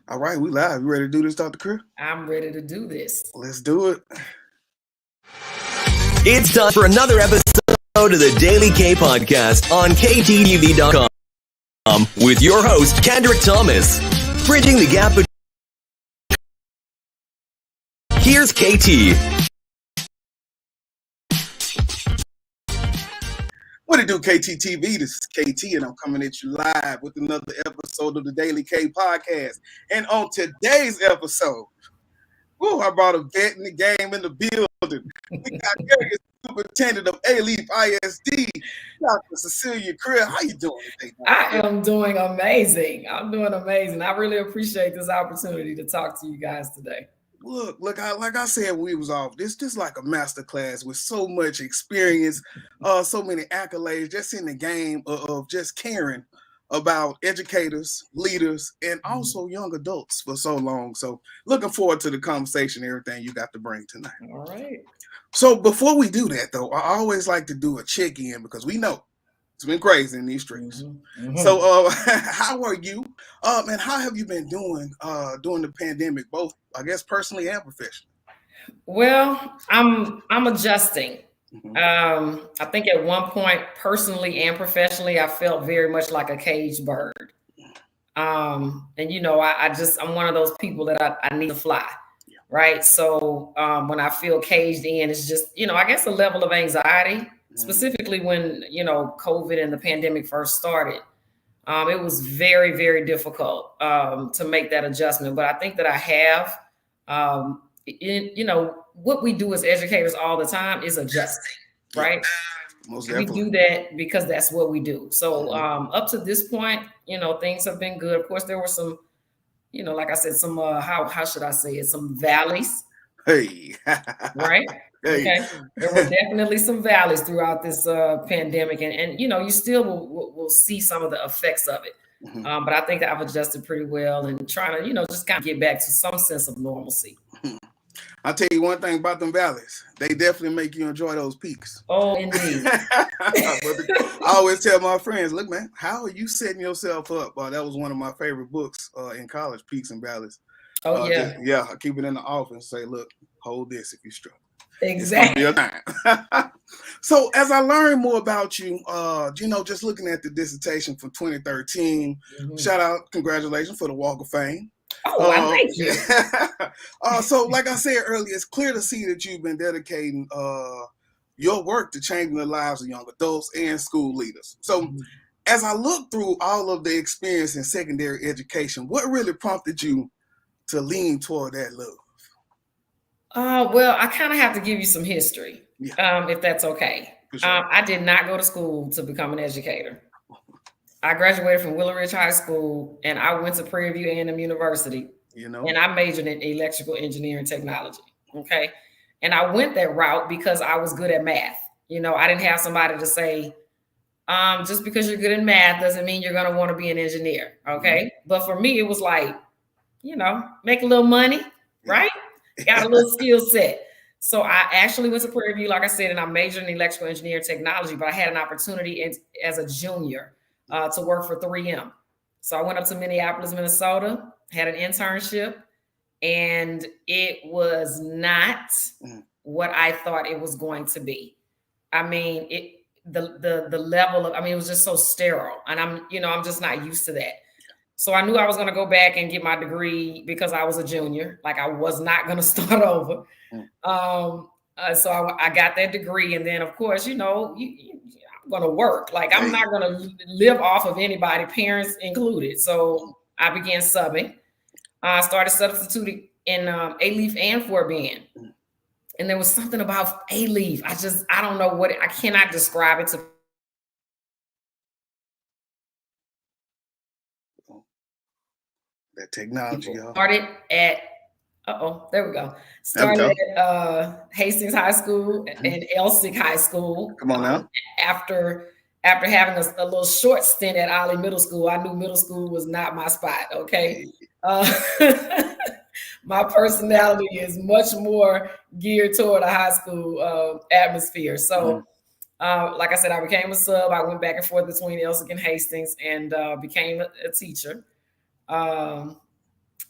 All right, we live. You ready to do this, Dr. Crear? I'm ready to do this. Let's do it. It's time for another episode of the Daily K Podcast on KTTV.com with your host, Kendrick Thomas. Bridging the gap. Here's KT. What it do, KTTV? This is KT, and I'm coming at you live with another episode of the Daily K Podcast. And on today's episode, I brought a vet in the game in the building. We got Area Superintendent of A-Leaf ISD, Dr. Cecilia Crear. How you doing today? I am doing amazing. I'm doing amazing. I really appreciate this opportunity to talk to you guys today. Look, like I said when we was off, this just like a master class with so much experience, so many accolades, just in the game of just caring about educators, leaders, and also young adults for so long. So looking forward to the conversation, everything you got to bring tonight. All right. So before we do that, though, I always like to do a check-in because we know it's been crazy in these streets. Mm-hmm. So how are you? And how have you been doing during the pandemic, both, I guess, personally and professionally? Well, I'm adjusting. Mm-hmm. I think at one point, personally and professionally, I felt very much like a caged bird. And I'm one of those people that I need to fly. Yeah. Right. So when I feel caged in, it's just, I guess a level of anxiety, specifically when, COVID and the pandemic first started. It was very, very difficult to make that adjustment. But I think that I have, what we do as educators all the time is adjusting, right? Most we do that because that's what we do. So up to this point, things have been good. Of course, there were some, like I said, some, how should I say it? Some valleys. Hey. Right? Hey. Okay. There were definitely some valleys throughout this pandemic. And you still will see some of the effects of it. Mm-hmm. But I think that I've adjusted pretty well and trying to, just kind of get back to some sense of normalcy. I'll tell you one thing about them valleys. They definitely make you enjoy those peaks. Oh, indeed. I always tell my friends, look, man, how are you setting yourself up? That was one of my favorite books in college, Peaks and Valleys. Oh, yeah. I keep it in the office. Say, look, hold this if you struggle. Exactly. It's gonna be a time. So as I learn more about you, just looking at the dissertation from 2013, shout out, congratulations for the Walk of Fame. Oh, thank you. So like I said earlier, it's clear to see that you've been dedicating your work to changing the lives of young adults and school leaders. So as I look through all of the experience in secondary education, what really prompted you to lean toward that love? Well, I kind of have to give you some history, if that's okay. Sure. I did not go to school to become an educator. I graduated from Willow Ridge High School, and I went to Prairie View A&M University, and I majored in electrical engineering technology, okay? And I went that route because I was good at math. I didn't have somebody to say, just because you're good at math doesn't mean you're going to want to be an engineer, okay? Mm-hmm. But for me, it was like, make a little money, right? Got a little skill set. So I actually went to Prairie View, like I said, and I majored in electrical engineering technology, but I had an opportunity as a junior to work for 3M. So I went up to Minneapolis, Minnesota, had an internship, and it was not what I thought it was going to be. I mean, the level of, it was just so sterile, and I'm just not used to that. So I knew I was going to go back and get my degree because I was a junior. Like, I was not going to start over. So I got that degree. And then, of course, I'm going to work. Like, I'm not going to live off of anybody, parents included. So I began subbing. I started substituting in A-Leaf and Fort Bend. And there was something about A-Leaf. I don't know I cannot describe it to that technology, y'all. Started at there we go. Started at Hastings High School and Elsick High School. Come on now. After having a little short stint at Ollie Middle School, I knew middle school was not my spot. Okay. My personality is much more geared toward a high school atmosphere. So, like I said, I became a sub. I went back and forth between Elsick and Hastings and became a teacher.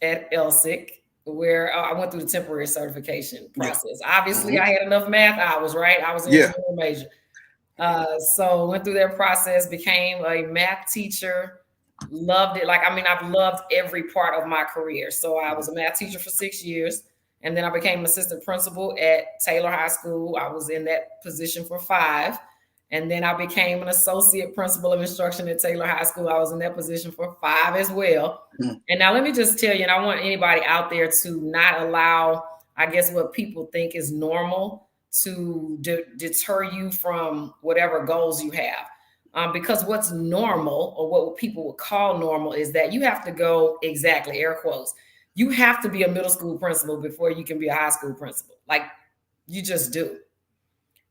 at Elsick, where I went through the temporary certification process. Yeah. Obviously, I had enough math hours, right? I was an engineering major. So went through that process, became a math teacher, loved it. Like, I mean, I've loved every part of my career. So I was a math teacher for 6 years, and then I became an assistant principal at Taylor High School. I was in that position for 5. And then I became an associate principal of instruction at Taylor High School. I was in that position for 5 as well. And now let me just tell you, and I want anybody out there to not allow, I guess, what people think is normal to deter you from whatever goals you have. Because what's normal, or what people would call normal, is that you have to go, exactly, air quotes, you have to be a middle school principal before you can be a high school principal. Like, you just do.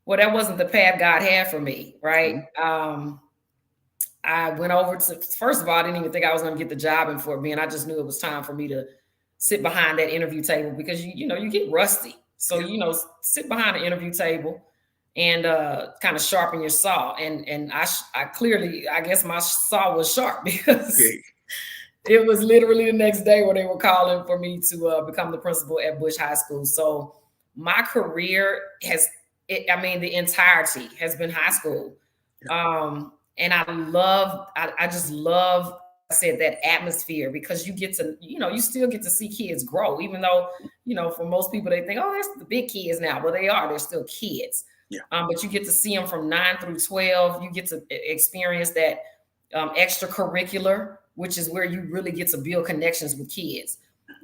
Well, that wasn't the path God had for me, right? I went over to, first of all, I didn't even think I was going to get the job in Fort Bend. I just knew it was time for me to sit behind that interview table, because you get rusty. So, sit behind the interview table and kind of sharpen your saw. And I clearly, I guess my saw was sharp, because it was literally the next day where they were calling for me to become the principal at Bush High School. So my career the entirety has been high school. And I just love, I said, that atmosphere, because you get to, you still get to see kids grow, even though, for most people, they think, oh, that's the big kids now. Well, they're still kids. But you get to see them from 9 through 12. You get to experience that extracurricular, which is where you really get to build connections with kids.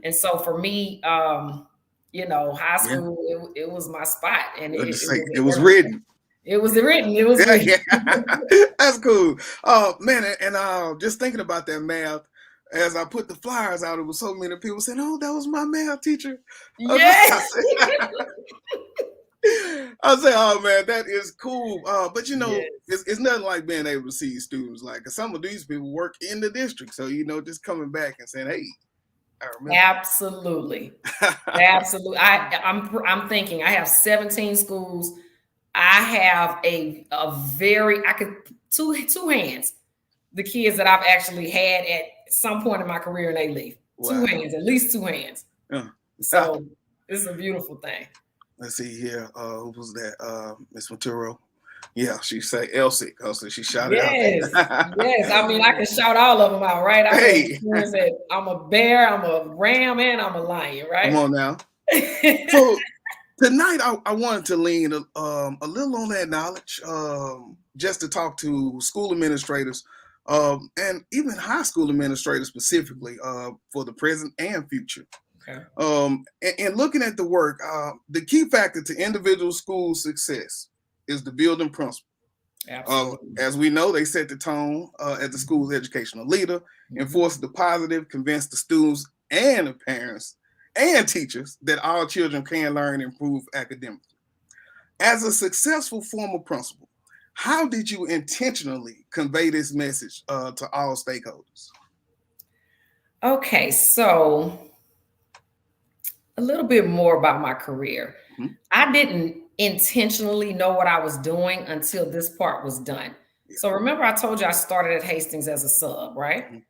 And so for me, high school, it was my spot. And it was written. It was written. It was written. That's cool. Oh, man. And just thinking about that math, as I put the flyers out, it was so many people saying, oh, that was my math teacher. Yes. I say, oh, man, that is cool. But, it's nothing like being able to see students. Like, some of these people work in the district. So, just coming back and saying, hey, I remember. Absolutely. Absolutely. I'm thinking I have 17 schools. I have two hands, the kids that I've actually had at some point in my career, and they leave. Wow. 2 hands, at least 2 hands. So it's a beautiful thing. Let's see here. Who was that? Miss Maturo. Yeah, she said Elsie. She shouted out. Yes. I mean, I can shout all of them out, right? I'm a bear, I'm a ram, and I'm a lion, right? Come on now. So tonight, I wanted to lean a little on that knowledge, just to talk to school administrators, and even high school administrators specifically, for the present and future. Okay. And looking at the work, the key factor to individual school success is the building principle. Absolutely. As we know, they set the tone as the school's educational leader, enforce the positive, convince the students and the parents and teachers that all children can learn and improve academically. As a successful former principal, how did you intentionally convey this message to all stakeholders? Okay, so a little bit more about my career. I didn't intentionally know what I was doing until this part was done. So remember, I told you I started at Hastings as a sub, right?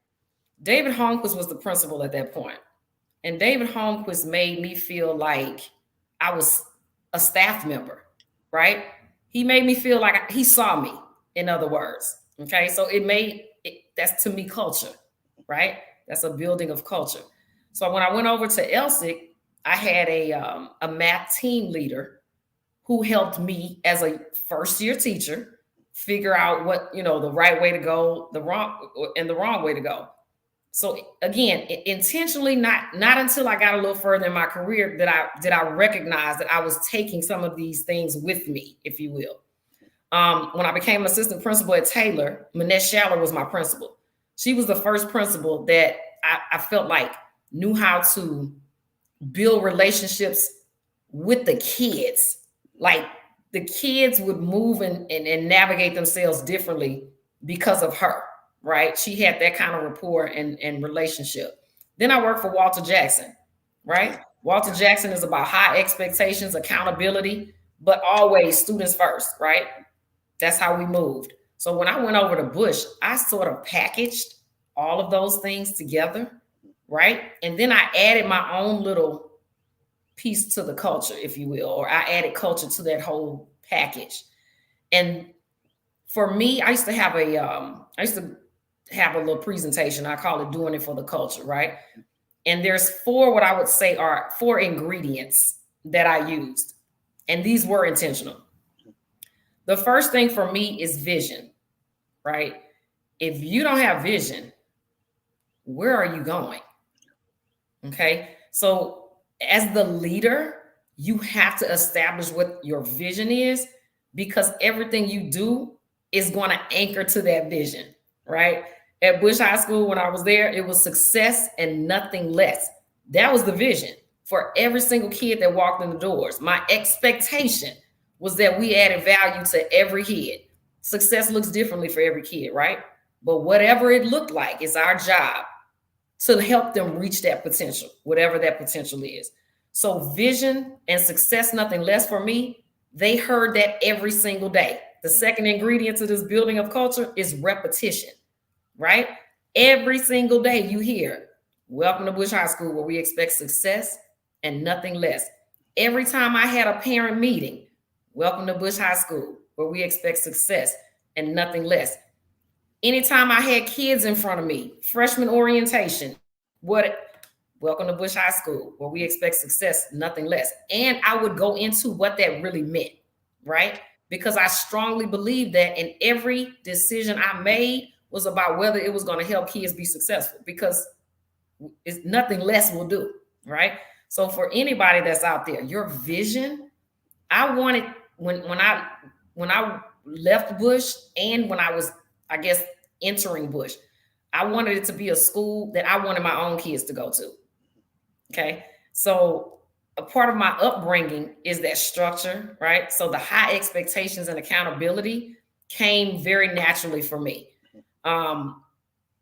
David Holmquist was the principal at that point. And David Holmquist made me feel like I was a staff member, right? He made me feel like he saw me, in other words. Okay, so that's to me culture, right? That's a building of culture. So when I went over to Elsick, I had a math team leader who helped me as a first-year teacher figure out what, the right way to go, the wrong way to go. So again, intentionally, not until I got a little further in my career did I recognize that I was taking some of these things with me, if you will. When I became an assistant principal at Taylor, Manette Schaller was my principal. She was the first principal that I felt like knew how to build relationships with the kids. Like, the kids would move and navigate themselves differently because of her, right? She had that kind of rapport and relationship. Then I worked for Walter Jackson, right? Walter Jackson is about high expectations, accountability, but always students first, right? That's how we moved. So when I went over to Bush, I sort of packaged all of those things together, right? And then I added my own little piece to the culture, if you will, or I added culture to that whole package. And for me, I used to have a little presentation. I call it "Doing It for the Culture," right? And there's what I would say are 4 ingredients that I used, and these were intentional. The first thing for me is vision, right? If you don't have vision, where are you going? Okay. So as the leader, you have to establish what your vision is, because everything you do is going to anchor to that vision, right? At Bush High School, when I was there, it was success and nothing less. That was the vision for every single kid that walked in the doors. My expectation was that we added value to every kid. Success looks differently for every kid, right? But whatever it looked like, it's our job to help them reach that potential, whatever that potential is. So vision and success, nothing less for me, they heard that every single day. The second ingredient to this building of culture is repetition, right? Every single day you hear, welcome to Bush High School, where we expect success and nothing less. Every time I had a parent meeting, welcome to Bush High School, where we expect success and nothing less. Anytime I had kids in front of me, freshman orientation, welcome to Bush High School, where we expect success, nothing less. And I would go into what that really meant, right? Because I strongly believe that in every decision I made was about whether it was going to help kids be successful, because it's nothing less will do, right? So for anybody that's out there, your vision, I wanted when I left Bush and when I was, I guess, entering Bush, I wanted it to be a school that I wanted my own kids to go to. Okay. So a part of my upbringing is that structure, right? So the high expectations and accountability came very naturally for me.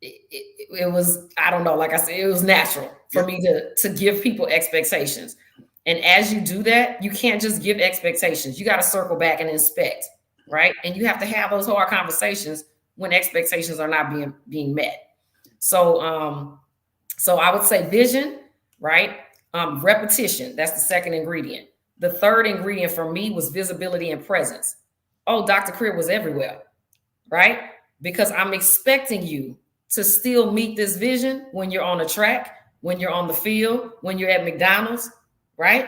It was, I don't know, like I said, it was natural for me to give people expectations. And as you do that, you can't just give expectations. You got to circle back and inspect, right? And you have to have those hard conversations when expectations are not being met. So I would say vision, right? Repetition, that's the second ingredient. The third ingredient for me was visibility and presence. Oh, Dr. Crear was everywhere, right? Because I'm expecting you to still meet this vision when you're on the track, when you're on the field, when you're at McDonald's, right?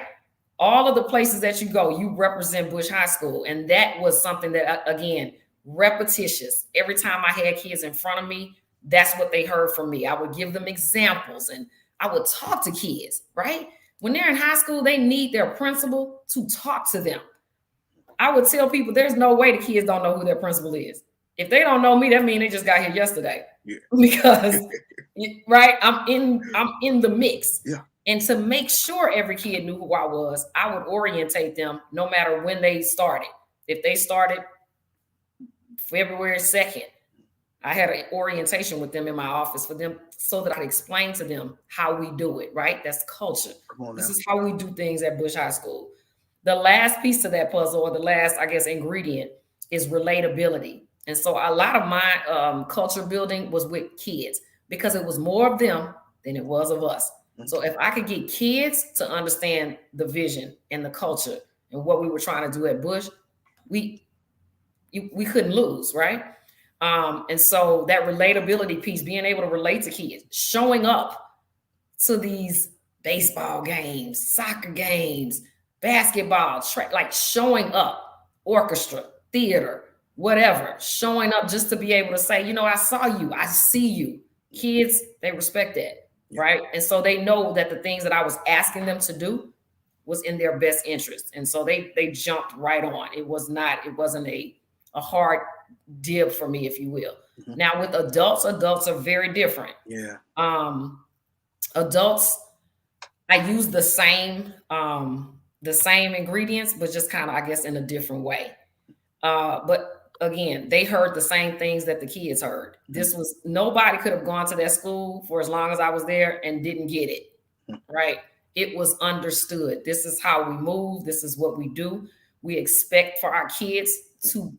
All of the places that you go, you represent Bush High School. And that was something that, again, repetitious. Every time I had kids in front of me, that's what they heard from me. I would give them examples and I would talk to kids, right? When they're in high school, they need their principal to talk to them. I would tell people there's no way the kids don't know who their principal is. If they don't know me, that means they just got here yesterday. Yeah. Because, right, I'm in the mix. Yeah. And to make sure every kid knew who I was, I would orientate them no matter when they started. If they started February 2nd, I had an orientation with them in my office for them so that I could explain to them how we do it, right? That's culture. This is how we do things at Bush High School. The last piece to that puzzle, or the last, I guess, ingredient is relatability. And so a lot of my culture building was with kids because it was more of them than it was of us. So if I could get kids to understand the vision and the culture and what we were trying to do at Bush, we couldn't lose, right? And so that relatability piece, being able to relate to kids, showing up to these baseball games, soccer games, basketball, like showing up, orchestra, theater, whatever, showing up just to be able to say, you know, I saw you, I see you. Kids, they respect that, right? And so they know that the things that I was asking them to do was in their best interest. And so they jumped right on. It wasn't a hard dib for me, if you will. Mm-hmm. Now with adults are very different. Yeah. Adults, I use the same ingredients, but just kind of, I guess, in a different way. But again, they heard the same things that the kids heard. This was, nobody could have gone to that school for as long as I was there and didn't get it, right? It was understood. This is how we move. This is what we do. We expect for our kids to,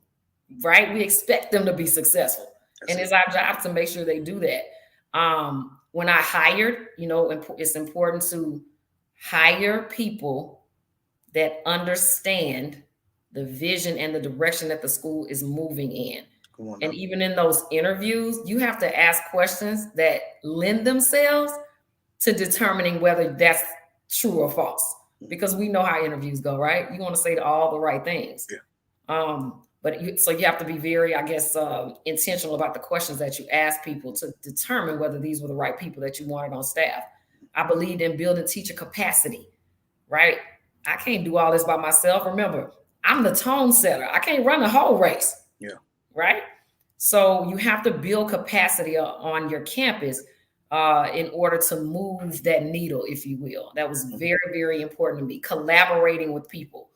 right? We expect them to be successful. And it's our job to make sure they do that. When I hired, it's important to hire people that understand the vision and the direction that the school is moving in. And even in those interviews, you have to ask questions that lend themselves to determining whether that's true or false. Because we know how interviews go, right? You want to say all the right things. Yeah. So you have to be very, I guess, intentional about the questions that you ask people to determine whether these were the right people that you wanted on staff. I believed in building teacher capacity, right? I can't do all this by myself. Remember, I'm the tone setter. I can't run the whole race. Yeah. Right? So you have to build capacity on your campus in order to move that needle, if you will. That was very, very important to me. Collaborating with people,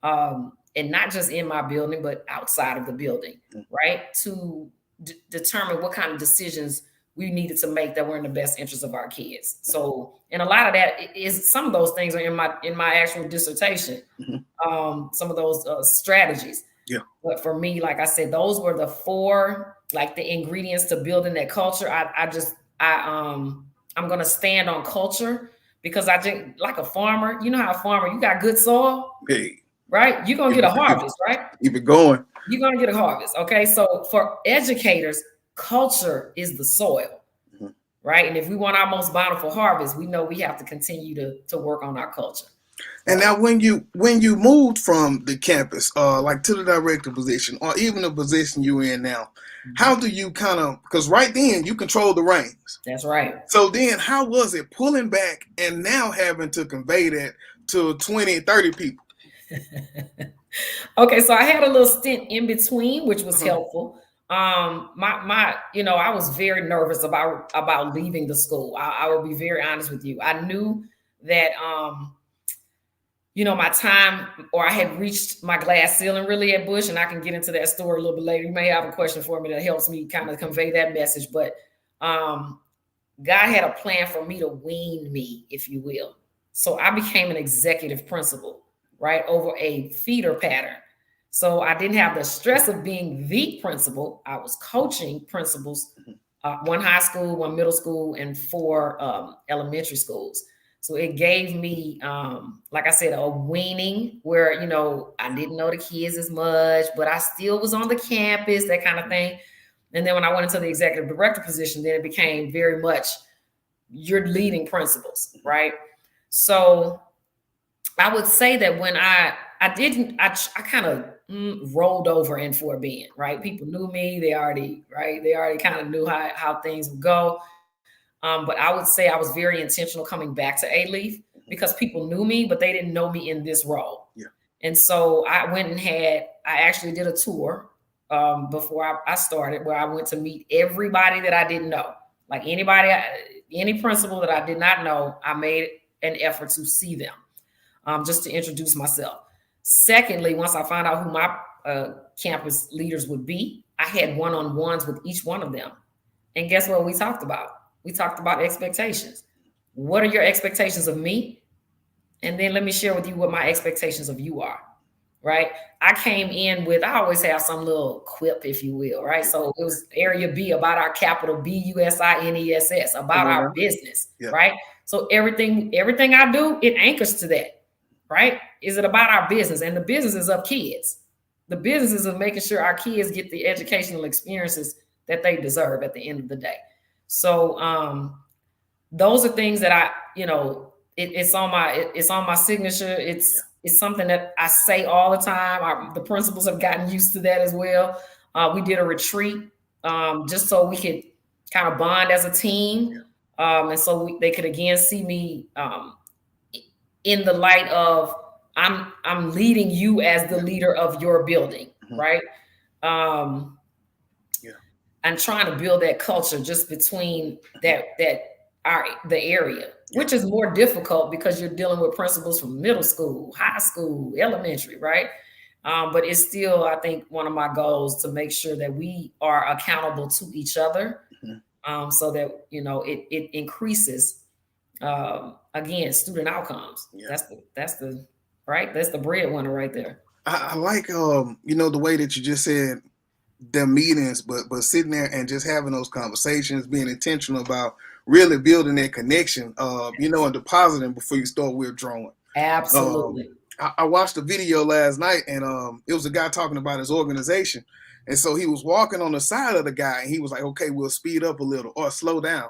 and not just in my building, but outside of the building, right? To determine what kind of decisions we needed to make that were in the best interest of our kids. So, and a lot of that is, some of those things are in my actual dissertation. Some of those strategies. Yeah. But for me, like I said, those were the 4, like the ingredients to building that culture. I'm going to stand on culture, because I think, like a farmer, you know how a farmer, you got good soil, right? You're going to get a harvest, right? Keep it going. You're going to get a harvest. Okay. So for educators, culture is the soil, right? And if we want our most bountiful harvest, we know we have to continue to work on our culture. And now when you moved from the campus, like to the director position, or even the position you're in now, how do you because right then you control the reins. That's right. So then how was it pulling back and now having to convey that to 20, 30 people? Okay, so I had a little stint in between, which was helpful. I was very nervous about leaving the school. I will be very honest with you. I knew that my time, or I had reached my glass ceiling really at Bush, and I can get into that story a little bit later. You may have a question for me that helps me kind of convey that message, but God had a plan for me to wean me, if you will. So I became an executive principal, right, over a feeder pattern. So I didn't have the stress of being the principal. I was coaching principals, 1 high school, 1 middle school, and 4 elementary schools. So it gave me, like I said, a weaning where, I didn't know the kids as much, but I still was on the campus, that kind of thing. And then when I went into the executive director position, then it became very much, you're leading principals, right? So I would say that when I kind of rolled over in Fort Bend, right? People knew me. They already kind of knew how things would go. But I would say I was very intentional coming back to A-Leaf, because people knew me, but they didn't know me in this role. Yeah. And so I went and I actually did a tour before I started, where I went to meet everybody that I didn't know. Like any principal that I did not know, I made an effort to see them, just to introduce myself. Secondly, once I found out who my campus leaders would be, I had one-on-ones with each one of them. And guess what we talked about? We talked about expectations. What are your expectations of me? And then let me share with you what my expectations of you are, right? I came in with, I always have some little quip, if you will, right? So it was area B, about our capital, BUSINESS, about our business, right? So everything I do, it anchors to that, right? Is it about our business? And the business is of kids. The business is of making sure our kids get the educational experiences that they deserve at the end of the day. So those are things that it's on my signature. It's something that I say all the time. The principals have gotten used to that as well. We did a retreat just so we could kind of bond as a team. And so they could again see me in the light of, I'm leading you as the leader of your building, right? And trying to build that culture just between the area, which is more difficult because you're dealing with principals from middle school, high school, elementary, right? But it's still, I think, one of my goals to make sure that we are accountable to each other, so that it increases again student outcomes. That's the breadwinner right there. I like the way that you just said the meetings, but sitting there and just having those conversations, being intentional about really building that connection, and depositing before you start withdrawing. Absolutely. I watched a video last night, and it was a guy talking about his organization. And so he was walking on the side of the guy, and he was like, okay, we'll speed up a little or slow down.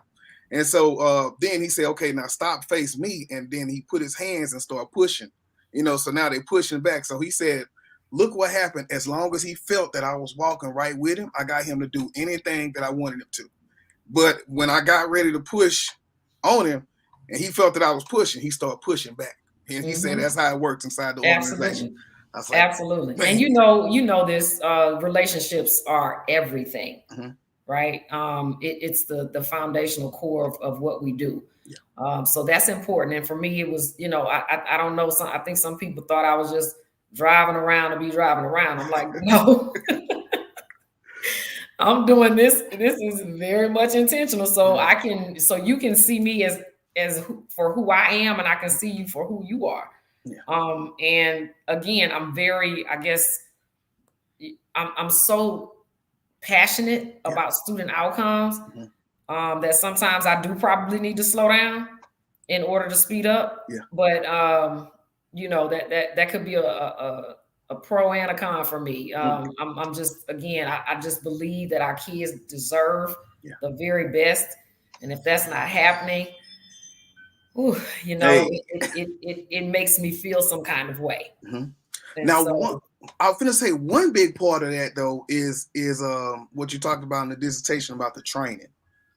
And so then he said, okay, now stop, face me. And then he put his hands and started pushing, so now they're pushing back. So he said, look what happened. As long as he felt that I was walking right with him, I got him to do anything that I wanted him to. But when I got ready to push on him and he felt that I was pushing, he started pushing back. And he said that's how it works inside the organization. Like, absolutely. Man. And you know this, relationships are everything, right? It's the foundational core of what we do. Yeah. So that's important. And for me, it was, I don't know. I think some people thought I was just driving around to be driving around. I'm like, no. I'm doing this. This is very much intentional. So you can see me as for who I am, and I can see you for who you are. Yeah. And again, I'm very, I guess, I'm so passionate about student outcomes that sometimes I do probably need to slow down in order to speed up. Yeah. But that could be a pro and a con for me. I'm just, again, I just believe that our kids deserve the very best. And if that's not happening, it makes me feel some kind of way. Now, I was going to say one big part of that, though, is what you talked about in the dissertation about the training,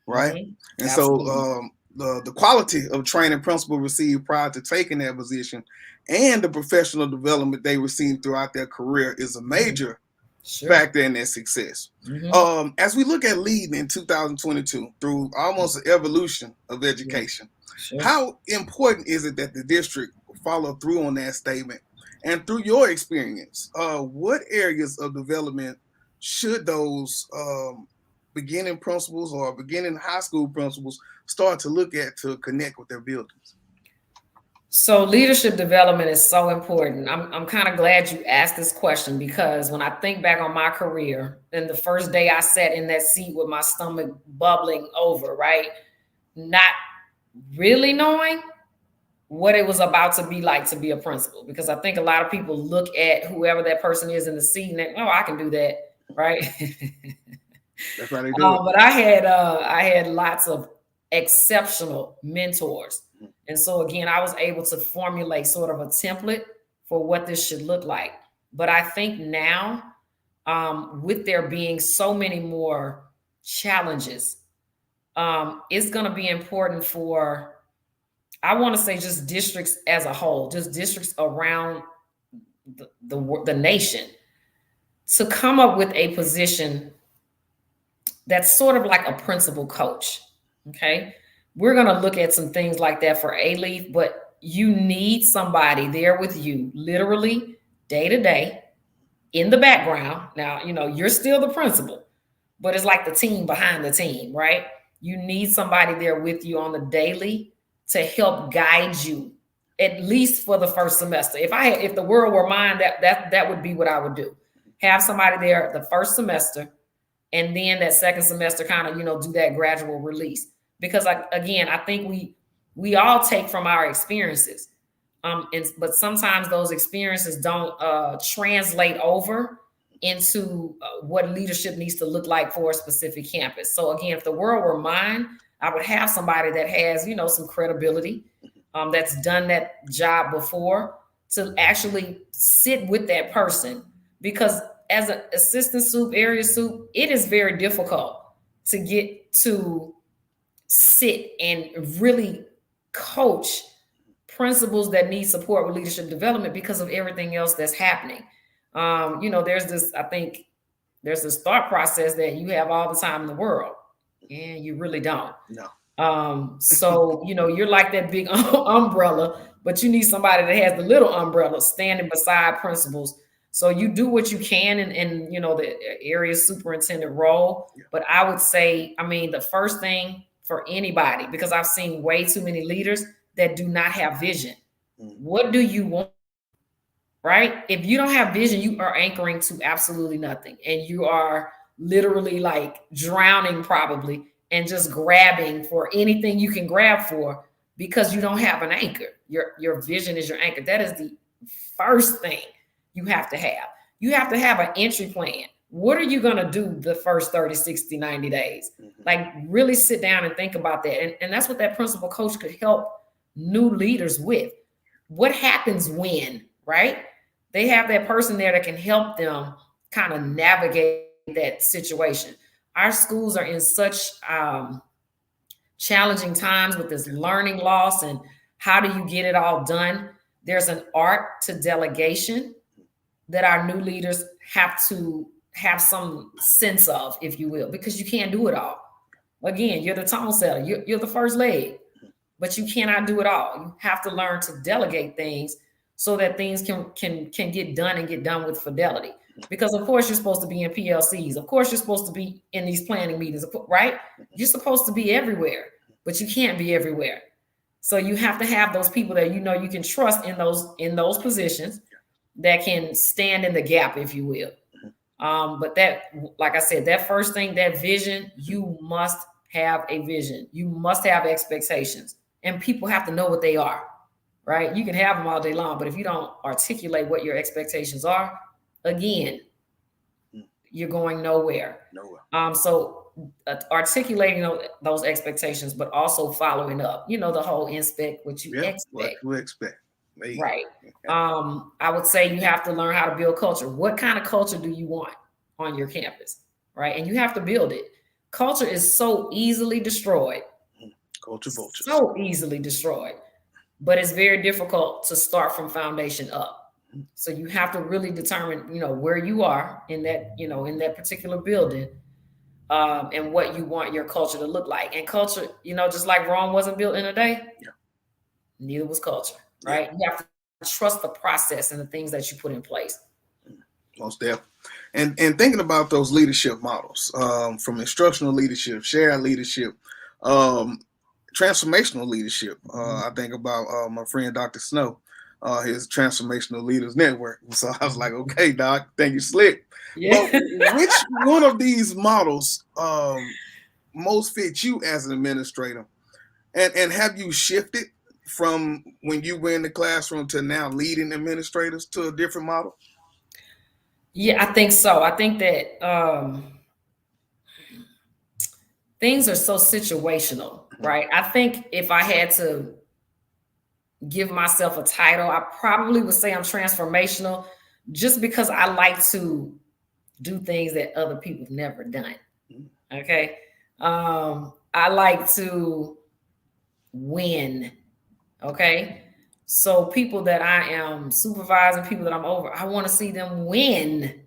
right? And absolutely. So the quality of training principals received prior to taking that position and the professional development they received throughout their career is a major factor in their success. As we look at leading in 2022 through almost an evolution of education, how important is it that the district follow through on that statement? And through your experience, what areas of development should those beginning principals or beginning high school principals start to look at to connect with their buildings? So leadership development is so important. I'm kind of glad you asked this question, because when I think back on my career and the first day I sat in that seat with my stomach bubbling over, right? Not really knowing what it was about to be like to be a principal, because I think a lot of people look at whoever that person is in the seat and think, oh, I can do that, right? That's why they do it. But I had lots of exceptional mentors. And so again, I was able to formulate sort of a template for what this should look like. But I think now, with there being so many more challenges, it's going to be important for, I want to say, just districts as a whole, just districts around the nation, to come up with a position that's sort of like a principal coach. Okay. We're going to look at some things like that for A-Leaf, but you need somebody there with you, literally day to day in the background. Now, you're still the principal, but it's like the team behind the team, right? You need somebody there with you on the daily to help guide you, at least for the first semester. If the world were mine, that would be what I would do. Have somebody there the first semester, and then that second semester kind of, do that gradual release. Because I think we all take from our experiences, but sometimes those experiences don't translate over into what leadership needs to look like for a specific campus. So again, if the world were mine, I would have somebody that has, some credibility, that's done that job before, to actually sit with that person. Because as an assistant soup, area soup, it is very difficult to get to sit and really coach principals that need support with leadership development because of everything else that's happening. There's this thought process that you have all the time in the world, and you really don't. No. So, you're like that big umbrella, but you need somebody that has the little umbrella standing beside principals. So you do what you can in the area superintendent role. Yeah. But I would say, the first thing for anybody, because I've seen way too many leaders that do not have vision. What do you want? Right? If you don't have vision, you are anchoring to absolutely nothing. And you are literally like drowning probably and just grabbing for anything you can grab for because you don't have an anchor. Your vision is your anchor. That is the first thing you have to have. You have to have an entry plan. What are you going to do the first 30, 60, 90 days? Like really sit down and think about that. And that's what that principal coach could help new leaders with. What happens when, right? They have that person there that can help them kind of navigate that situation. Our schools are in such challenging times with this learning loss and how do you get it all done? There's an art to delegation that our new leaders have to have some sense of, if you will, because you can't do it all. Again, you're the tone setter, you're the first leg, but you cannot do it all. You have to learn to delegate things so that things can get done and get done with fidelity. Because of course you're supposed to be in PLCs. Of course you're supposed to be in these planning meetings, right? You're supposed to be everywhere, but you can't be everywhere. So you have to have those people that you know you can trust in those positions that can stand in the gap, if you will. But that, like I said, that first thing, that vision, you must have a vision. You must have expectations, and people have to know what they are, right? You can have them all day long, but if you don't articulate what your expectations are, again, you're going nowhere. So articulating those expectations, but also following up, the whole inspect what you expect. What you expect. Right. I would say you have to learn how to build culture. What kind of culture do you want on your campus? Right. And you have to build it. Culture is so easily destroyed. Culture vultures. So easily destroyed. But it's very difficult to start from foundation up. So you have to really determine, where you are in that, in that particular building, and what you want your culture to look like. And culture, just like Rome wasn't built in a day, neither was culture. Right? You have to trust the process and the things that you put in place. Most definitely. And thinking about those leadership models, from instructional leadership, shared leadership, transformational leadership. I think about my friend Dr. Snow, his Transformational Leaders Network. So I was like, okay, Doc, thank you, Slick. Yeah. But which one of these models most fit you as an administrator? And have you shifted from when you were in the classroom to now leading administrators to a different model? Yeah, I think so. I think that things are so situational, right? I think if I had to give myself a title, I probably would say I'm transformational, just because I like to do things that other people have never done. Okay. I like to win. Okay. So people that I am supervising, people that I'm over, I want to see them win.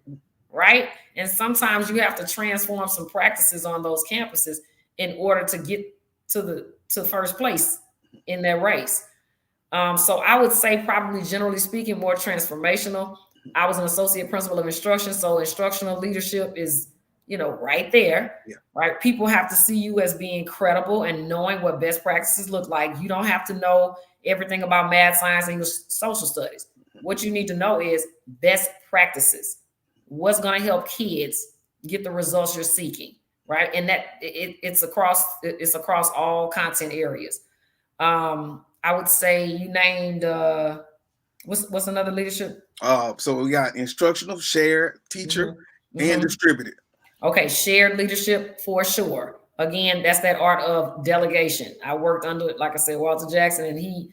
Right. And sometimes you have to transform some practices on those campuses in order to get to first place in that race. So I would say, probably generally speaking, more transformational. I was an associate principal of instruction, so instructional leadership is, right there. Right? People have to see you as being credible and knowing what best practices look like. You don't have to know everything about math, science, English, social studies. What you need to know is best practices. What's going to help kids get the results you're seeking, right? And that it's across all content areas. I would say you named what's another leadership? So we got instructional, shared, teacher, and distributed. Okay, shared leadership for sure. Again, that's that art of delegation. I worked under, like I said, Walter Jackson, and he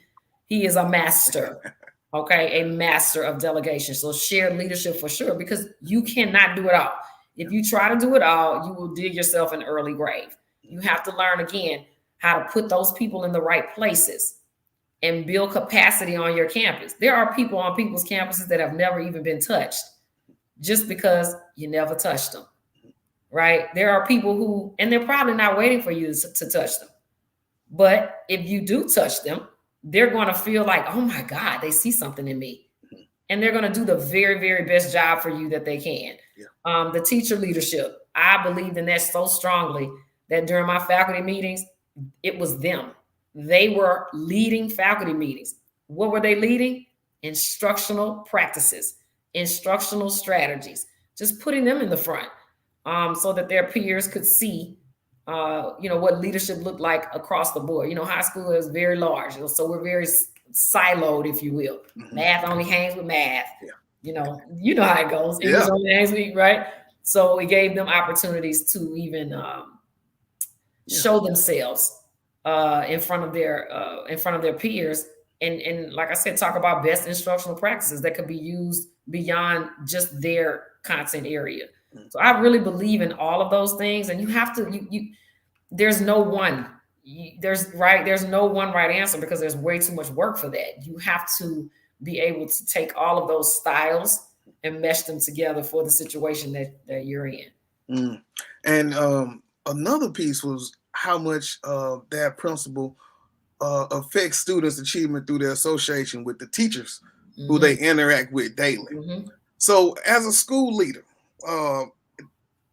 is a master. Okay, a master of delegation. So shared leadership for sure, because you cannot do it all. If you try to do it all, you will dig yourself an early grave. You have to learn, again, how to put those people in the right places and build capacity on your campus. There are people on people's campuses that have never even been touched just because you never touched them, right? There are people who, and they're probably not waiting for you to touch them. But if you do touch them, they're going to feel like, oh my God, they see something in me. And they're going to do the very, very best job for you that they can. The teacher leadership, I believed in that so strongly that during my faculty meetings, it was them. They were leading faculty meetings. What were they leading? Instructional practices, instructional strategies, just putting them in the front so that their peers could see what leadership looked like across the board. High school is very large, so we're very siloed, if you will. Mm-hmm. Math only hangs with math. Yeah. You know how it goes. English only hangs with, right? So it gave them opportunities to even show themselves in front of their peers, and like I said, talk about best instructional practices that could be used beyond just their content area. Mm-hmm. So I really believe in all of those things, and you have to there's no one right answer, because there's way too much work for that. You have to be able to take all of those styles and mesh them together for the situation that you're in. Mm. And another piece was how much that principle affects students' achievement through their association with the teachers who they interact with daily. Mm-hmm. So as a school leader,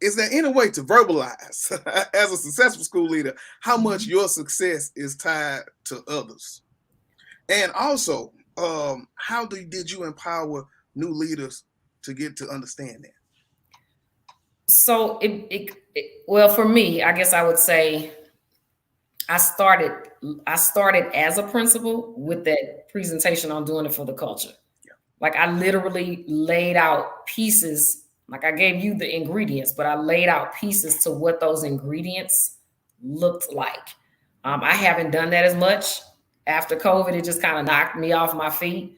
is there any way to verbalize, as a successful school leader, how much your success is tied to others? And also, how did you empower new leaders to get to understand that? So well, for me, I guess I would say I started as a principal with that presentation on doing it for the culture. Yeah. Like I literally laid out pieces. Like I gave you the ingredients, but I laid out pieces to what those ingredients looked like. I haven't done that as much after COVID. It just kind of knocked me off my feet.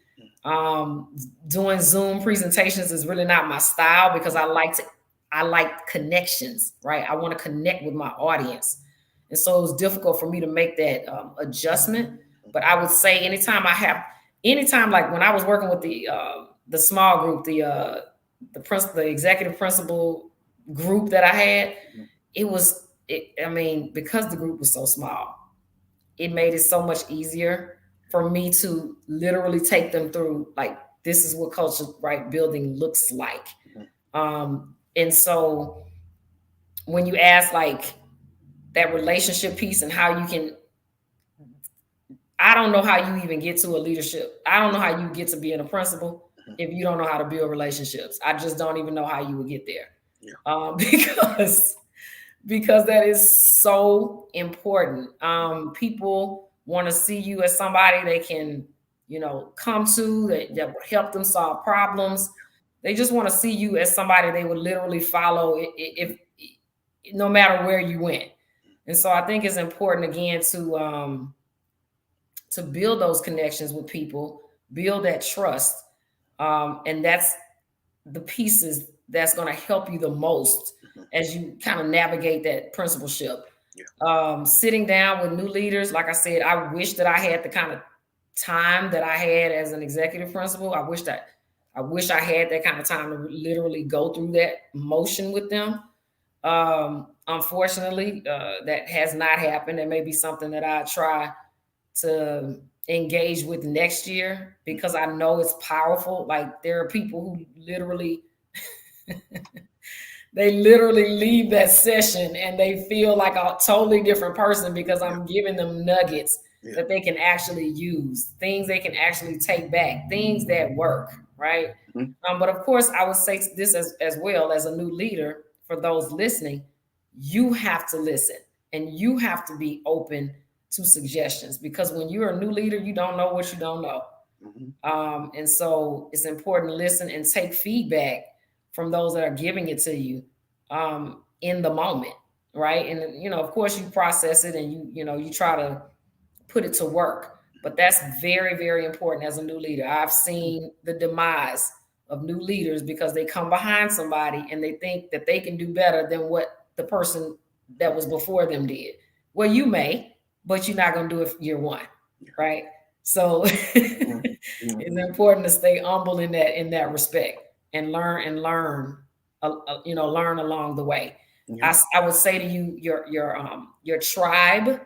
Doing Zoom presentations is really not my style, because I like connections, right? I want to connect with my audience. And so it was difficult for me to make that adjustment. But I would say anytime like when I was working with the small group, the executive principal group that I had, because the group was so small, it made it so much easier for me to literally take them through, like, this is what culture building looks like. And so when you ask like that relationship piece and how you can, I don't know how you even get to a leadership. I don't know how you get to being a principal if you don't know how to build relationships. I just don't even know how you would get there. Yeah. Because that is so important. People want to see you as somebody they can, come to, that will help them solve problems. They just want to see you as somebody they would literally follow if no matter where you went. And so I think it's important, again, to build those connections with people, build that trust. And that's the pieces that's going to help you the most as you kind of navigate that principalship. Yeah. Sitting down with new leaders, like I said, I wish that I had the kind of time that I had as an executive principal. I wish I had that kind of time to literally go through that motion with them. Unfortunately, that has not happened. It may be something that I try to engage with next year, because I know it's powerful. Like, there are people who literally they literally leave that session and they feel like a totally different person, because I'm giving them nuggets that they can actually use, things they can actually take back, things that work, right? Mm-hmm. But of course, I would say this as well, as a new leader, for those listening, you have to listen and you have to be open to suggestions, because when you're a new leader, you don't know what you don't know. Mm-hmm. And so it's important to listen and take feedback from those that are giving it to you in the moment, right? And, of course, you process it and you try to put it to work. But that's very, very important as a new leader. I've seen the demise of new leaders because they come behind somebody and they think that they can do better than what the person that was before them did. Well, you may, but you're not going to do it year one, right? So it's important to stay humble in that respect and learn along the way. Yeah. I would say to you, your tribe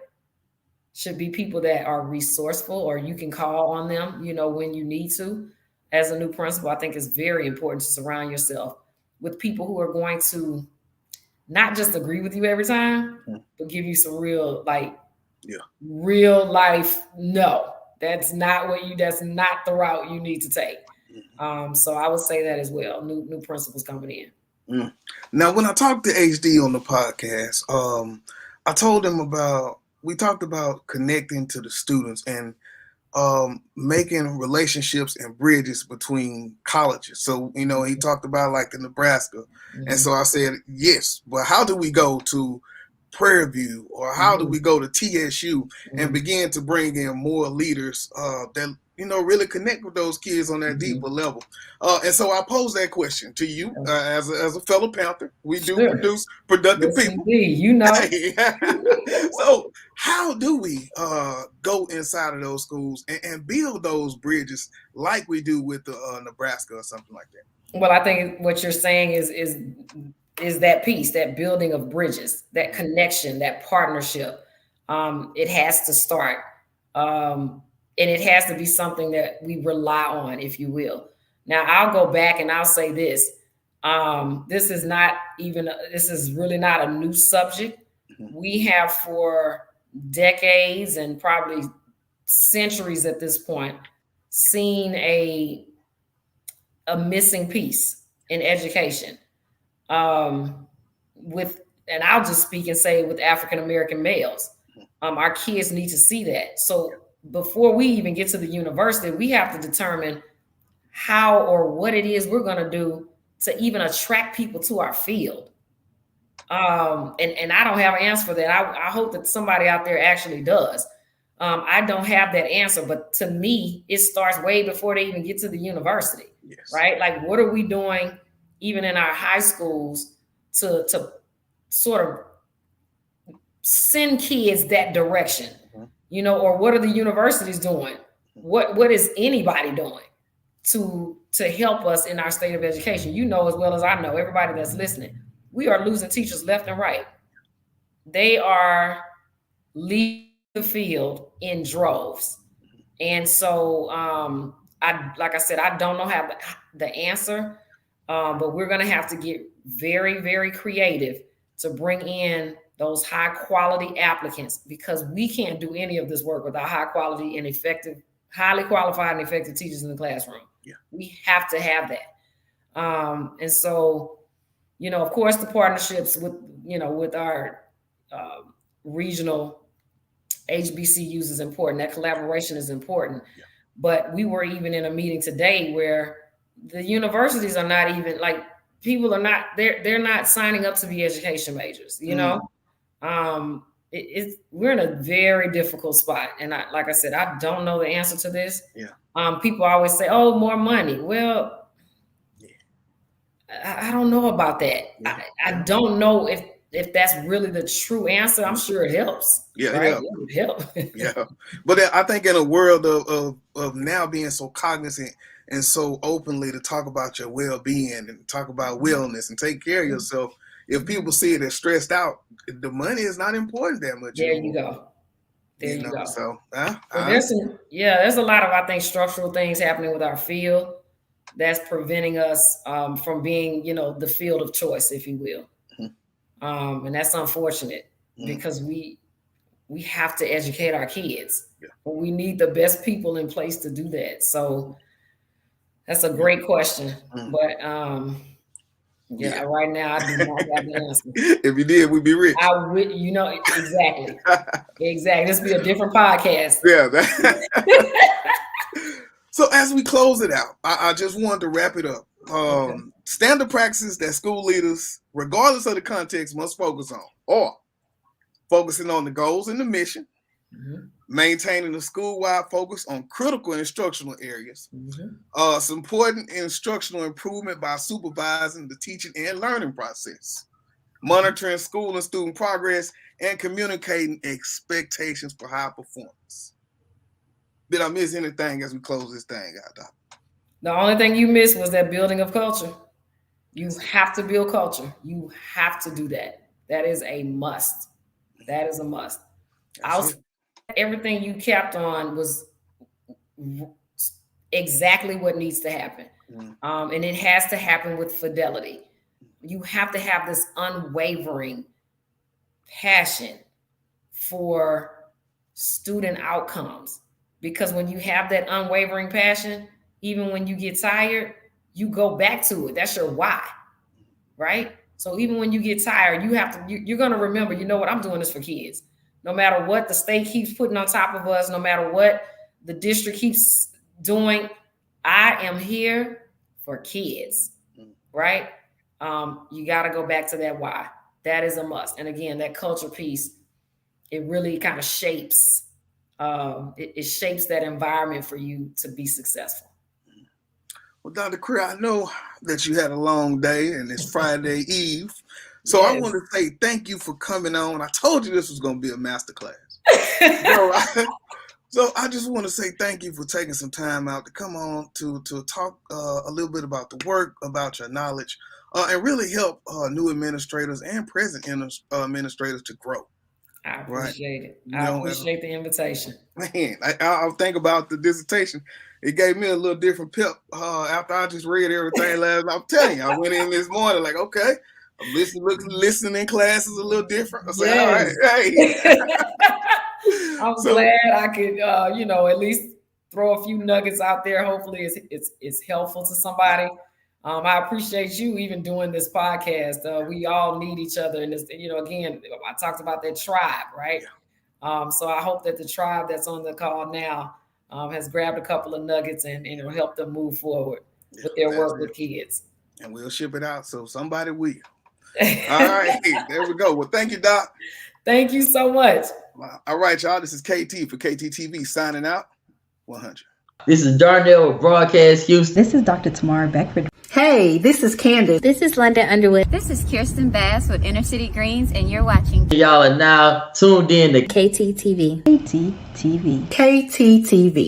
should be people that are resourceful, or you can call on them, when you need to. As a new principal, I think it's very important to surround yourself with people who are going to not just agree with you every time, but give you some real, real life. No, that's not the route you need to take. So I would say that as well. New principals coming in. Now, when I talked to HD on the podcast, I told him we talked about connecting to the students and making relationships and bridges between colleges. So, he talked about like the Nebraska. And so I said, yes, but how do we go to Prairie View, or how do we go to TSU and begin to bring in more leaders that really connect with those kids on that deeper level? And so I pose that question to you as a fellow Panther. We do produce productive people. So how do we go inside of those schools and build those bridges like we do with the Nebraska or something like that? Well, I think what you're saying is that piece, that building of bridges, that connection, that partnership. It has to start. And it has to be something that we rely on, if you will. Now, I'll go back and I'll say this. This is really not a new subject. We have for decades and probably centuries at this point seen a missing piece in education. And I'll just speak and say with African American males, our kids need to see that. So before we even get to the university, we have to determine how or what it is we're going to do to even attract people to our field. And I don't have an answer for that. I hope that somebody out there actually does. I don't have that answer, but to me, it starts way before they even get to the university, right? Like, what are we doing even in our high schools to sort of send kids that direction, or what are the universities doing? What is anybody doing to help us in our state of education? You know as well as I know, everybody that's listening, we are losing teachers left and right. They are leaving the field in droves. And so, like I said, I don't know have the answer, but we're going to have to get very, very creative to bring in those high quality applicants, because we can't do any of this work without high quality and effective, highly qualified and effective teachers in the classroom. We have to have that. And so, of course, the partnerships with our regional HBCUs is important. That collaboration is important. But we were even in a meeting today where the universities are not even like, people are not, they're not signing up to be education majors, we're in a very difficult spot. And like I said, I don't know the answer to this. People always say, oh, more money. Well, I don't know about that. I don't know if that's really the true answer. I'm sure it helps. Right? It helps. But I think in a world of now being so cognizant and so openly to talk about your well-being and talk about wellness and take care of yourself, if people see it as stressed out, the money is not important that much. There you go. There you go. So there's a lot of, I think, structural things happening with our field that's preventing us from being, the field of choice, if you will. And that's unfortunate because we have to educate our kids. But we need the best people in place to do that. So that's a great question. But right now I do not have the answer. If you did, we'd be rich. I would, exactly. Exactly. This would be a different podcast. So as we close it out, I just wanted to wrap it up. Standard practices that school leaders, regardless of the context, must focus on, or focusing on the goals and the mission, maintaining a school-wide focus on critical instructional areas, supporting instructional improvement by supervising the teaching and learning process, monitoring school and student progress, and communicating expectations for high performance. Did I miss anything as we close this thing out, Doc? The only thing you missed was that building of culture. You have to build culture. You have to do that. That is a must. That is a must. Everything you capped on was exactly what needs to happen. And it has to happen with fidelity. You have to have this unwavering passion for student outcomes. Because when you have that unwavering passion, even when you get tired, you go back to it. That's your why, right? So even when you get tired, you're going to remember, you know what, I'm doing this for kids. No matter what the state keeps putting on top of us, no matter what the district keeps doing, I am here for kids, right? You got to go back to that why. That is a must. And again, that culture piece, it really kind of shapes, it shapes that environment for you to be successful. Well, Dr. Crear, I know that you had a long day and it's Friday Eve. So Yes. I want to say thank you for coming on. I told you this was going to be a masterclass. So I just want to say thank you for taking some time out to come on to talk a little bit about the work, about your knowledge, and really help new administrators and present administrators to grow. I appreciate it. You I know, appreciate the invitation. Man, I think about the dissertation. It gave me a little different pep after I just read everything last night. I'm telling you, I went in this morning like, okay, I'm listening in classes a little different. I said, Yes. all right, hey. I'm glad I could, at least throw a few nuggets out there. Hopefully it's helpful to somebody. I appreciate you even doing this podcast. We all need each other. And this, again, I talked about that tribe, right? So I hope that the tribe that's on the call now has grabbed a couple of nuggets and it'll help them move forward with their work with kids. And we'll ship it out. So somebody will. All right. There we go. Well, thank you, Doc. Thank you so much. All right, y'all. This is KT for KTTV signing out. 100. This is Darnell with Broadcast Houston. This is Dr. Tamara Beckford. Hey, this is Candace. This is London Underwood. This is Kirsten Bass with Inner City Greens, and you're watching. Y'all are now tuned in to KTTV. KTTV. KTTV.